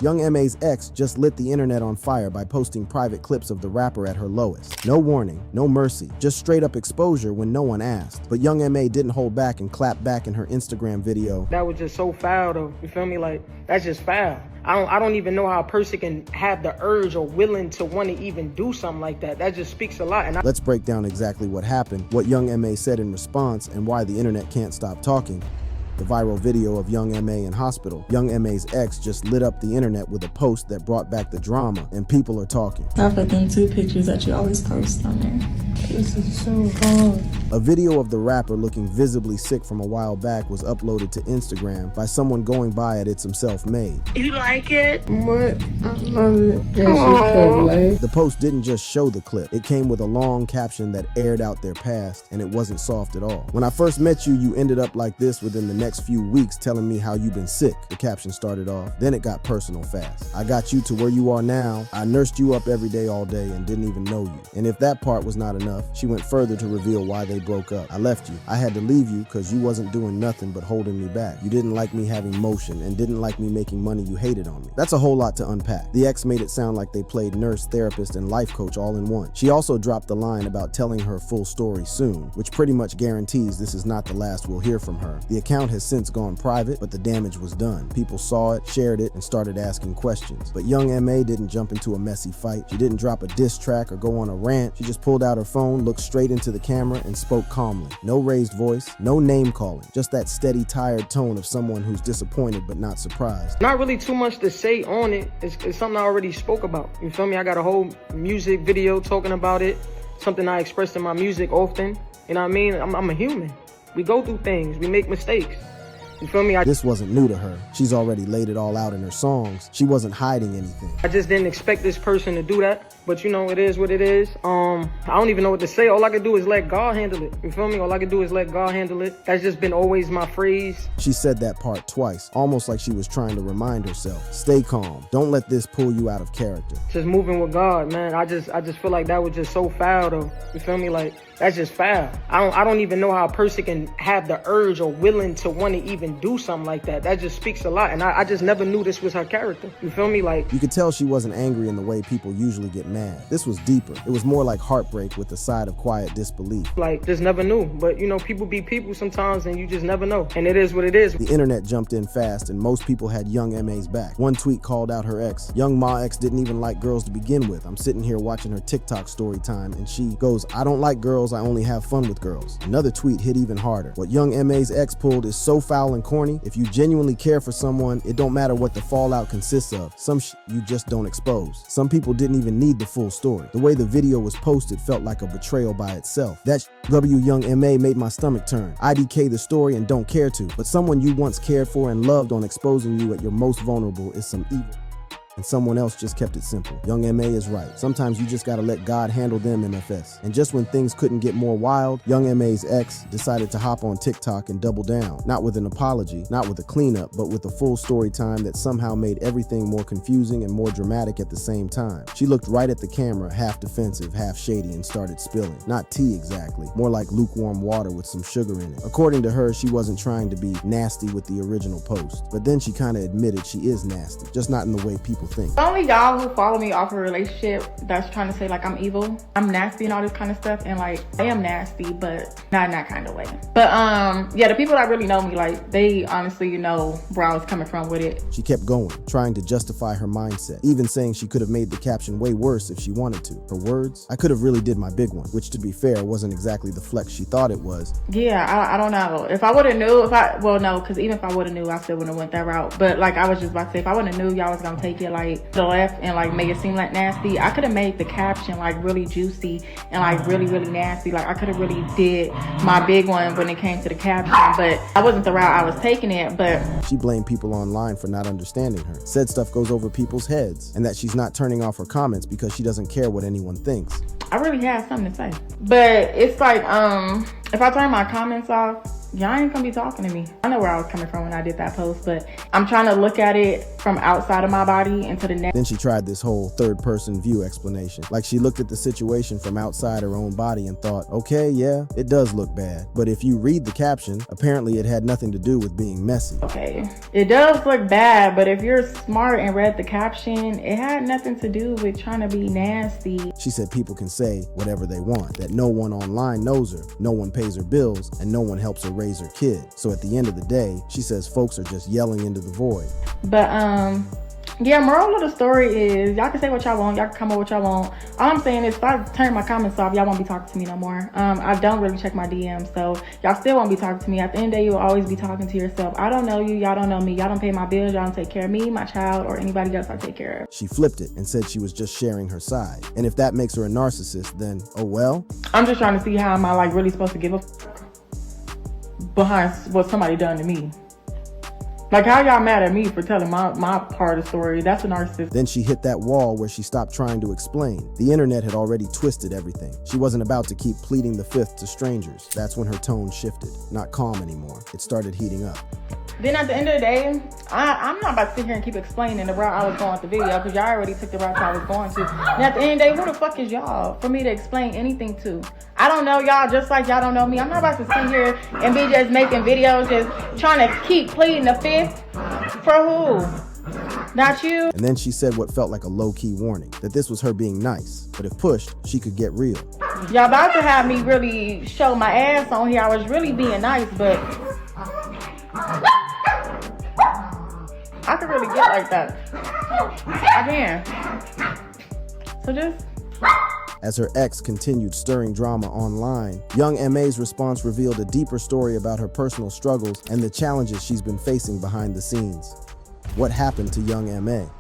Young M.A.'s ex just lit the internet on fire by posting private clips of the rapper at her lowest. No warning, no mercy, just straight up exposure when no one asked. But Young M.A. didn't hold back and clapped back in her Instagram video. That was just so foul though, you feel me? Like, that's just foul. I don't even know how a person can have the urge or willing to want to even do something like that. That just speaks a lot. And let's break down exactly what happened, what Young M.A. said in response, and why the internet can't stop talking. The viral video of Young M.A. in hospital. Young M.A.'s ex just lit up the internet with a post that brought back the drama, and people are talking. I put them 2 pictures that you always post on there. This is so hard. A video of the rapper looking visibly sick from a while back was uploaded to Instagram by someone going by it. It's himself made. You like it? What? I love it. That's the post didn't just show the clip. It came with a long caption that aired out their past, and it wasn't soft at all. When I first met you, you ended up like this within the next few weeks, telling me how you've been sick. The caption started off. Then it got personal fast. I got you to where you are now. I nursed you up every day all day and didn't even know you. And if that part was not enough, she went further to reveal why they broke up. I left you. I had to leave you because you wasn't doing nothing but holding me back. You didn't like me having motion and didn't like me making money you hated on me. That's a whole lot to unpack. The ex made it sound like they played nurse, therapist, and life coach all in one. She also dropped the line about telling her full story soon, which pretty much guarantees this is not the last we'll hear from her. The account has since gone private, but the damage was done. People saw it, shared it, and started asking questions. But Young M.A. didn't jump into a messy fight. She didn't drop a diss track or go on a rant. She just pulled out her phone, looked straight into the camera, and spoke calmly. No raised voice, no name calling, just that steady, tired tone of someone who's disappointed but not surprised. Not really too much to say on it. It's something I already spoke about. You feel me? I got a whole music video talking about it. Something I express in my music often. You know what I mean? I'm a human. We go through things. We make mistakes. You feel me? This wasn't new to her. She's already laid it all out in her songs. She wasn't hiding anything. I just didn't expect this person to do that. But you know, it is what it is. I don't even know what to say. All I can do is let God handle it. You feel me? All I can do is let God handle it. That's just been always my phrase. She said that part twice, almost like she was trying to remind herself. Stay calm. Don't let this pull you out of character. Just moving with God, man. I just feel like that was just so foul though. You feel me? Like, that's just foul. I don't even know how a person can have the urge or willing to want to even do something like that. That just speaks a lot. And I just never knew this was her character. You feel me? Like, you could tell she wasn't angry in the way people usually get mad. This was deeper. It was more like heartbreak with a side of quiet disbelief. Like, just never knew. But you know, people be people sometimes and you just never know. And it is what it is. The internet jumped in fast and most people had Young M.A.'s back. One tweet called out her ex. Young Ma ex didn't even like girls to begin with. I'm sitting here watching her TikTok story time and she goes, I don't like girls, I only have fun with girls. Another tweet hit even harder. What Young M.A.'s ex pulled is so foul and corny. If you genuinely care for someone, it don't matter what the fallout consists of. Some you just don't expose. Some people didn't even need the full story. The way the video was posted felt like a betrayal by itself. That Young M.A. made my stomach turn. IDK the story and don't care to. But someone you once cared for and loved on exposing you at your most vulnerable is some evil. And someone else just kept it simple. Young M.A. is right. Sometimes you just gotta let God handle them, MFS. And just when things couldn't get more wild, Young M.A.'s ex decided to hop on TikTok and double down. Not with an apology, not with a cleanup, but with a full story time that somehow made everything more confusing and more dramatic at the same time. She looked right at the camera, half defensive, half shady, and started spilling. Not tea exactly, more like lukewarm water with some sugar in it. According to her, she wasn't trying to be nasty with the original post. But then she kinda admitted she is nasty, just not in the way people think. Only y'all who follow me off a relationship that's trying to say like I'm evil, I'm nasty and all this kind of stuff, and like I am nasty, but not in that kind of way. But yeah, the people that really know me, like they honestly know where I was coming from with it. She kept going, trying to justify her mindset, even saying she could have made the caption way worse if she wanted to. Her words, I could have really did my big one, which to be fair wasn't exactly the flex she thought it was. Yeah, I don't know. If I would have knew, well no, because even if I would have knew, I still wouldn't have went that route. But like I was just about to say, if I would have knew y'all was gonna take it like the left and like make it seem like nasty, I could have made the caption like really juicy and like really nasty. Like I could have really did my big one when it came to the caption, but that wasn't the route I was taking it. But she blamed people online for not understanding her, said stuff goes over people's heads, and that she's not turning off her comments because she doesn't care what anyone thinks. I really have something to say, but it's like if I turn my comments off, y'all ain't gonna be talking to me. I know where I was coming from when I did that post, but I'm trying to look at it from outside of my body into the next. Then she tried this whole third-person view explanation. Like she looked at the situation from outside her own body and thought, okay, yeah, it does look bad. But if you read the caption, apparently it had nothing to do with being messy. Okay, it does look bad, but if you're smart and read the caption, it had nothing to do with trying to be nasty. She said people can say whatever they want, that no one online knows her, no one pays her bills, and no one helps her raise her kid. So at the end of the day, she says folks are just yelling into the void. But yeah, moral of the story is y'all can say what y'all want, y'all can come up with what y'all want. All I'm saying is if I turn my comments off, y'all won't be talking to me no more. I don't really check my DMs, so y'all still won't be talking to me. At the end of the day, you'll always be talking to yourself. I don't know you, y'all don't know me, y'all don't pay my bills, y'all don't take care of me, my child, or anybody else I take care of. She flipped it and said she was just sharing her side. And if that makes her a narcissist, then oh well. I'm just trying to see how am I like really supposed to give a behind what somebody done to me. Like, how y'all mad at me for telling my part of the story? That's a narcissist. Then she hit that wall where she stopped trying to explain. The internet had already twisted everything. She wasn't about to keep pleading the fifth to strangers. That's when her tone shifted. Not calm anymore. It started heating up. Then at the end of the day, I'm not about to sit here and keep explaining the route I was going with the video because y'all already took the route I was going to. And at the end of the day, who the fuck is y'all for me to explain anything to? I don't know y'all just like y'all don't know me. I'm not about to sit here and be just making videos, just trying to keep pleading the fifth. For who? Not you. And then she said what felt like a low-key warning, that this was her being nice, but if pushed, she could get real. Y'all about to have me really show my ass on here. I was really being nice, but I could really get like that. I can. So just... As her ex continued stirring drama online, Young M.A.'s response revealed a deeper story about her personal struggles and the challenges she's been facing behind the scenes. What happened to Young M.A.?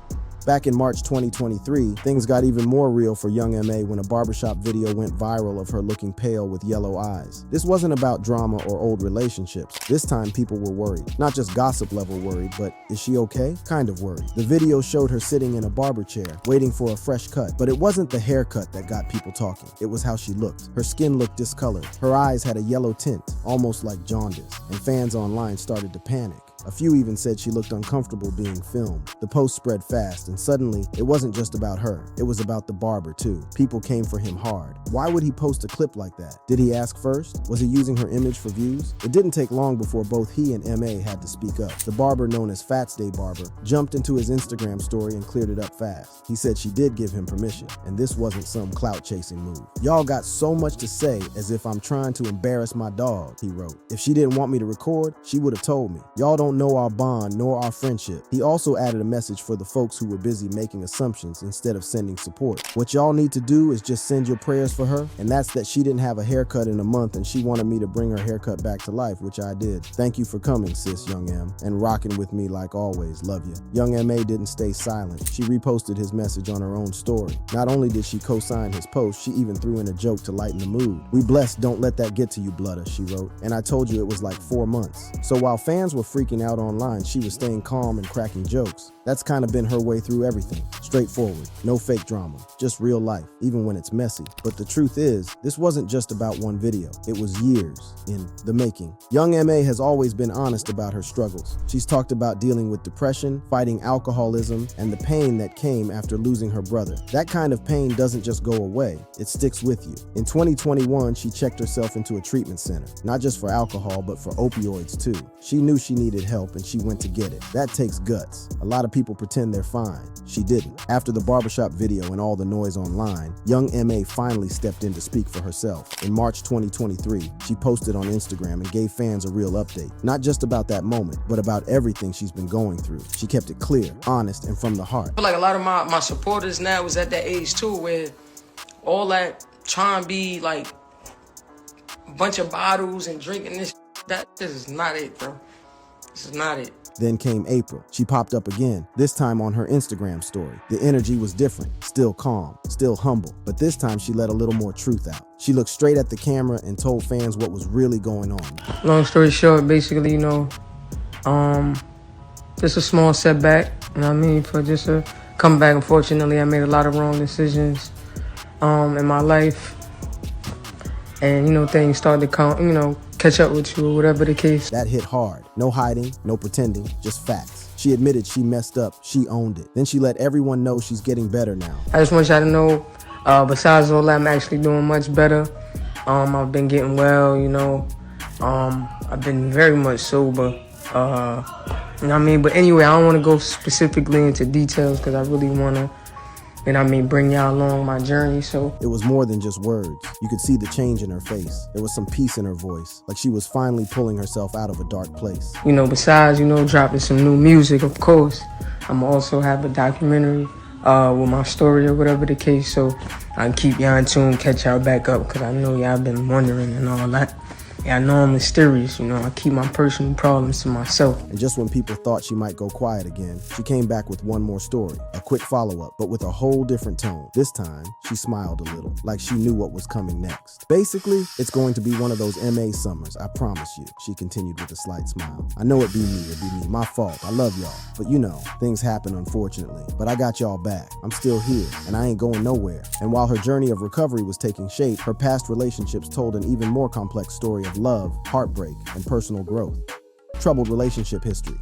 Back in March 2023, things got even more real for Young M.A. when a barbershop video went viral of her looking pale with yellow eyes. This wasn't about drama or old relationships. This time people were worried. Not just gossip level worried, but is she okay? Kind of worried. The video showed her sitting in a barber chair, waiting for a fresh cut. But it wasn't the haircut that got people talking. It was how she looked. Her skin looked discolored. Her eyes had a yellow tint, almost like jaundice. And fans online started to panic. A few even said she looked uncomfortable being filmed. The post spread fast, and suddenly, it wasn't just about her. It was about the barber, too. People came for him hard. Why would he post a clip like that? Did he ask first? Was he using her image for views? It didn't take long before both he and M.A. had to speak up. The barber, known as Fats Day Barber, jumped into his Instagram story and cleared it up fast. He said she did give him permission, and this wasn't some clout-chasing move. Y'all got so much to say as if I'm trying to embarrass my dog, he wrote. If she didn't want me to record, she would have told me. Y'all don't know our bond nor our friendship. He also added a message for the folks who were busy making assumptions instead of sending support. What y'all need to do is just send your prayers for her, and that's that she didn't have a haircut in a month and she wanted me to bring her haircut back to life, which I did. Thank you for coming, sis, Young M, and rocking with me like always. Love you. Young M.A. didn't stay silent. She reposted his message on her own story. Not only did she co-sign his post, she even threw in a joke to lighten the mood. We blessed, don't let that get to you, Blooda, she wrote. And I told you it was like 4 months. So while fans were freaking out online, she was staying calm and cracking jokes. That's kind of been her way through everything. Straightforward, no fake drama, just real life, even when it's messy. But the truth is, this wasn't just about one video. It was years in the making. Young M.A. has always been honest about her struggles. She's talked about dealing with depression, fighting alcoholism, and the pain that came after losing her brother. That kind of pain doesn't just go away, it sticks with you. In 2021, she checked herself into a treatment center, not just for alcohol, but for opioids too. She knew she needed help and she went to get it. That takes guts. A lot of people pretend they're fine. She didn't. After the barbershop video and all the noise online, Young M.A. finally stepped in to speak for herself. In March 2023, she posted on Instagram and gave fans a real update. Not just about that moment, but about everything she's been going through. She kept it clear, honest, and from the heart. I feel like a lot of my supporters now is at that age too, where all that trying to be like a bunch of bottles and drinking this is not it, bro. This is not it. Then came April. She popped up again, this time on her Instagram story. The energy was different, still calm, still humble, but this time she let a little more truth out. She looked straight at the camera and told fans what was really going on. Long story short, basically, just a small setback, you know what I mean, for just a comeback. Unfortunately, I made a lot of wrong decisions in my life. And, things started to catch up with you or whatever the case. That hit hard. No hiding, no pretending, just facts. She admitted she messed up, she owned it. Then she let everyone know she's getting better now. I just want y'all to know, besides all that, I'm actually doing much better. I've been getting well, you know. I've been very much sober. You know what I mean? But anyway, I don't want to go specifically into details because I really want to, you know what I mean, bring y'all along my journey. So it was more than just words. You could see the change in her face. There was some peace in her voice, like she was finally pulling herself out of a dark place. You know, besides, you know, dropping some new music, of course, I'm also have a documentary with my story or whatever the case. So I can keep y'all in tune, catch y'all back up because I know y'all been wondering and all that. Yeah, I know I'm mysterious, you know, I keep my personal problems to myself. And just when people thought she might go quiet again, she came back with one more story, a quick follow-up, but with a whole different tone. This time, she smiled a little, like she knew what was coming next. Basically, it's going to be one of those MA summers, I promise you, she continued with a slight smile. I know it'd be me, my fault, I love y'all. But you know, things happen unfortunately, but I got y'all back. I'm still here, and I ain't going nowhere. And while her journey of recovery was taking shape, her past relationships told an even more complex story of love, heartbreak, and personal growth. Troubled relationship history.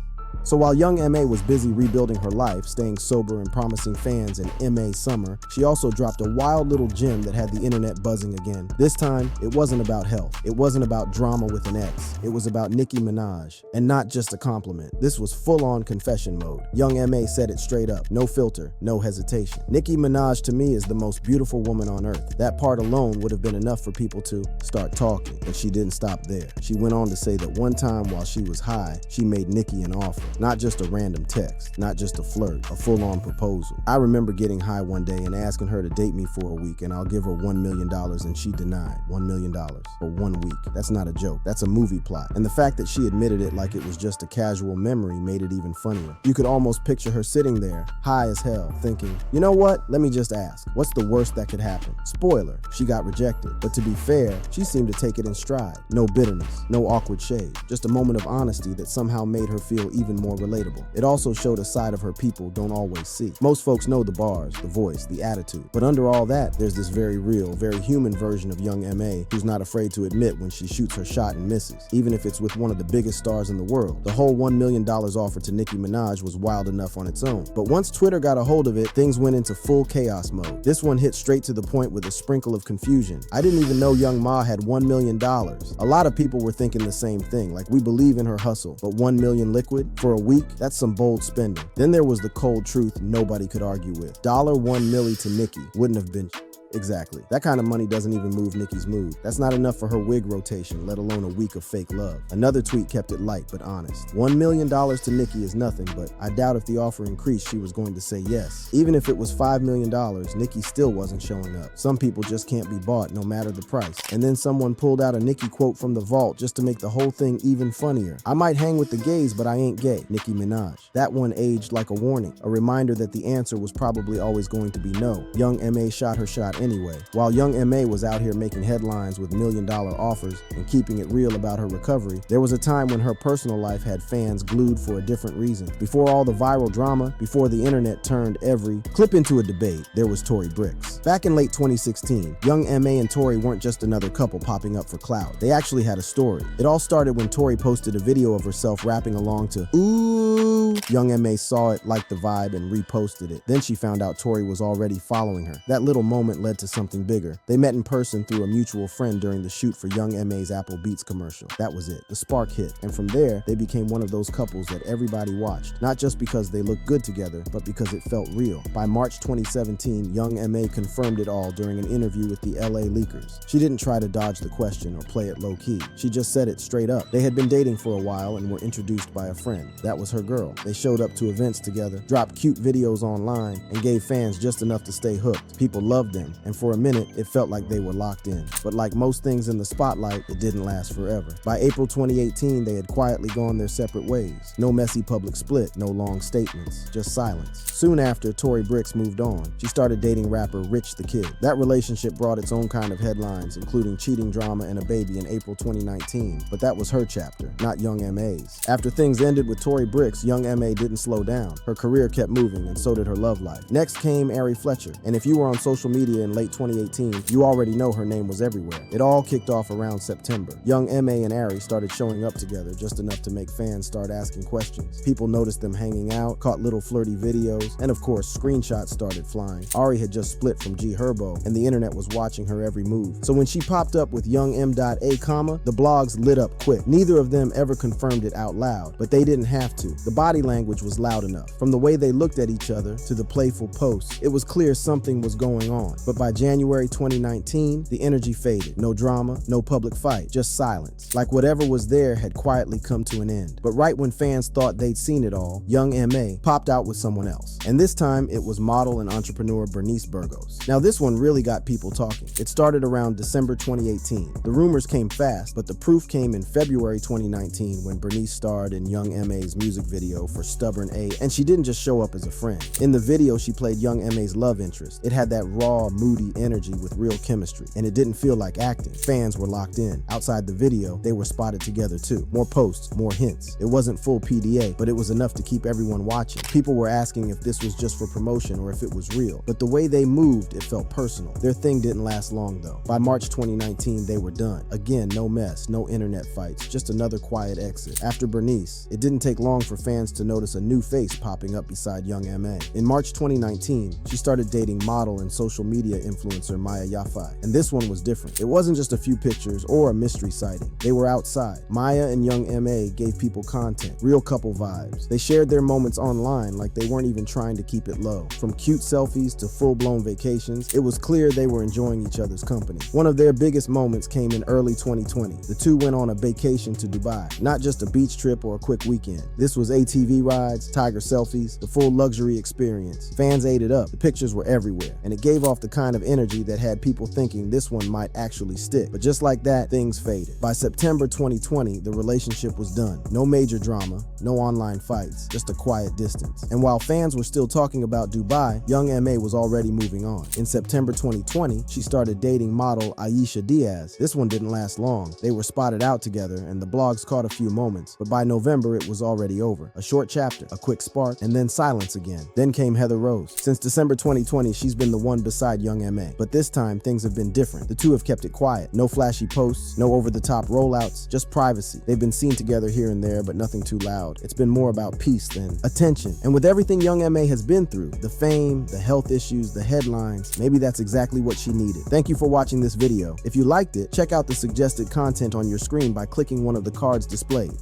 So while young MA was busy rebuilding her life, staying sober and promising fans an MA summer, she also dropped a wild little gem that had the internet buzzing again. This time, it wasn't about health. It wasn't about drama with an ex. It was about Nicki Minaj. And not just a compliment. This was full-on confession mode. Young MA said it straight up. No filter, no hesitation. Nicki Minaj to me is the most beautiful woman on earth. That part alone would have been enough for people to start talking. But she didn't stop there. She went on to say that one time while she was high, she made Nicki an offer. Not just a random text, not just a flirt, a full-on proposal. I remember getting high one day and asking her to date me for a week and I'll give her $1 million and she denied. $1 million for 1 week. That's not a joke. That's a movie plot. And the fact that she admitted it like it was just a casual memory made it even funnier. You could almost picture her sitting there, high as hell, thinking, you know what? Let me just ask. What's the worst that could happen? Spoiler, she got rejected. But to be fair, she seemed to take it in stride. No bitterness, no awkward shade. Just a moment of honesty that somehow made her feel even more relatable. It also showed a side of her people don't always see. Most folks know the bars, the voice, the attitude. But under all that, there's this very real, very human version of young MA who's not afraid to admit when she shoots her shot and misses, even if it's with one of the biggest stars in the world. The whole $1 million offer to Nicki Minaj was wild enough on its own. But once Twitter got a hold of it, things went into full chaos mode. This one hit straight to the point with a sprinkle of confusion. I didn't even know Young Ma had $1 million. A lot of people were thinking the same thing, like we believe in her hustle, but 1 million liquid for a week? That's some bold spending. Then there was the cold truth nobody could argue with. $1 milli to Nicki wouldn't have been exactly. That kind of money doesn't even move Nicki's mood. That's not enough for her wig rotation, let alone a week of fake love. Another tweet kept it light but honest. $1 million to Nicki is nothing, but I doubt if the offer increased she was going to say yes. Even if it was $5 million, Nicki still wasn't showing up. Some people just can't be bought no matter the price. And then someone pulled out a Nicki quote from the vault just to make the whole thing even funnier. I might hang with the gays, but I ain't gay. Nicki Minaj. That one aged like a warning, a reminder that the answer was probably always going to be no. Young MA shot her shot anyway. While young MA was out here making headlines with $1 million offers and keeping it real about her recovery, there was a time when her personal life had fans glued for a different reason. Before all the viral drama, before the internet turned every clip into a debate, there was Tory Bricks. Back in late 2016, young MA and Tory weren't just another couple popping up for clout. They actually had a story. It all started when Tory posted a video of herself rapping along to Ooh. Young MA saw it, liked the vibe, and reposted it. Then she found out Tory was already following her. That little moment led to something bigger. They met in person through a mutual friend during the shoot for Young MA's Apple Beats commercial. That was it. The spark hit. And from there, they became one of those couples that everybody watched. Not just because they looked good together, but because it felt real. By March 2017, Young MA confirmed it all during an interview with the LA Leakers. She didn't try to dodge the question or play it low-key. She just said it straight up. They had been dating for a while and were introduced by a friend. That was her girl. They showed up to events together, dropped cute videos online, and gave fans just enough to stay hooked. People loved them, and for a minute, it felt like they were locked in. But like most things in the spotlight, it didn't last forever. By April 2018, they had quietly gone their separate ways. No messy public split, no long statements, just silence. Soon after, Tory Bricks moved on. She started dating rapper Rich the Kid. That relationship brought its own kind of headlines, including cheating drama and a baby in April 2019. But that was her chapter, not Young MA's. After things ended with Tory Bricks, Young MA didn't slow down. Her career kept moving, and so did her love life. Next came Ari Fletcher, and if you were on social media in late 2018, you already know her name was everywhere. It all kicked off around September. Young M.A. and Ari started showing up together just enough to make fans start asking questions. People noticed them hanging out, caught little flirty videos, and of course, screenshots started flying. Ari had just split from G Herbo, and the internet was watching her every move. So when she popped up with Young M.A, the blogs lit up quick. Neither of them ever confirmed it out loud, but they didn't have to. The body language was loud enough. From the way they looked at each other to the playful posts, it was clear something was going on. But by January 2019, the energy faded. No drama, no public fight, just silence. Like whatever was there had quietly come to an end. But right when fans thought they'd seen it all, Young M.A. popped out with someone else. And this time, it was model and entrepreneur Bernice Burgos. Now this one really got people talking. It started around December 2018. The rumors came fast, but the proof came in February 2019 when Bernice starred in Young M.A.'s music video for Stubborn A, and she didn't just show up as a friend. In the video, she played Young M.A.'s love interest. It had that raw, moody energy with real chemistry, and it didn't feel like acting. Fans were locked in. Outside the video, they were spotted together too. More posts, more hints. It wasn't full PDA, but it was enough to keep everyone watching. People were asking if this was just for promotion or if it was real, but the way they moved, it felt personal. Their thing didn't last long though. By March 2019, they were done. Again, no mess, no internet fights, just another quiet exit. After Bernice, it didn't take long for fans to notice a new face popping up beside Young M.A. In March 2019, she started dating model and social media influencer Maya Yafai, and this one was different. It wasn't just a few pictures or a mystery sighting. They were outside. Maya and Young M.A. gave people content, real couple vibes. They shared their moments online like they weren't even trying to keep it low. From cute selfies to full-blown vacations, it was clear they were enjoying each other's company. One of their biggest moments came in early 2020. The two went on a vacation to Dubai, not just a beach trip or a quick weekend. This was ATV rides, tiger selfies, the full luxury experience. Fans ate it up. The pictures were everywhere, and it gave off the kind of energy that had people thinking this one might actually stick. But just like that, things faded. By September 2020, the relationship was done. No major drama, no online fights, just a quiet distance. And while fans were still talking about Dubai, Young M.A. was already moving on. In September 2020, she started dating model Aisha Diaz. This one didn't last long. They were spotted out together, and the blogs caught a few moments, but by November it was already over. A short chapter, a quick spark, and then silence again. Then came Heather Rose. Since December 2020, she's been the one beside Young M.A. But this time, things have been different. The two have kept it quiet. No flashy posts, no over-the-top rollouts, just privacy. They've been seen together here and there, but nothing too loud. It's been more about peace than attention. And with everything Young M.A. has been through, the fame, the health issues, the headlines, maybe that's exactly what she needed. Thank you for watching this video. If you liked it, check out the suggested content on your screen by clicking one of the cards displayed.